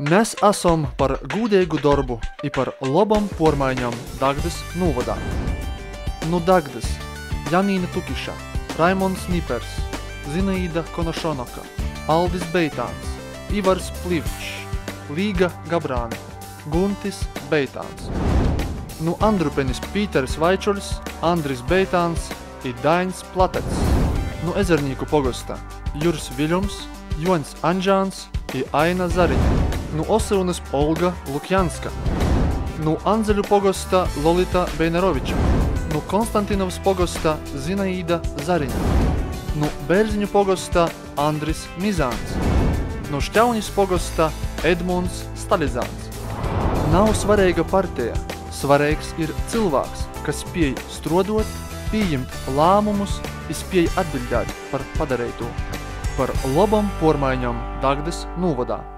Mēs esam par gūdīgu darbu I par labam pormaiņam Dagdas novadā. Nu Dagdas, Janīna Tukiša, Raimonds Nipers, Zinaida Konošonoka, Aldis Beitāns, Ivars Plivčs, Līga Gabrāne, Guntis Beitāns. Nu Andrupenis Pīteris Vaičuļs, Andris Beitāns I Dainis Platets. Nu Ezernīku pogosta Jurs Viļums, Joņs Anžāns I Aina Zariņa. Nu Osrunas Olga Lukjanska. Nu Anzeļu pogosta Lolita Beineroviča. Nu Konstantinovs pogosta Zinaida Zariņa. Nu Bērziņu pogosta Andris Mizāns. Nu Šķaunis pogosta Edmunds Stalizāns. Nav svarīga partija, svarīgs ir cilvēks, kas spēj strodot, pieņemt lēmumus I spēj atbildēt par padarīto. Par labam pormaiņam Dagdas novadā.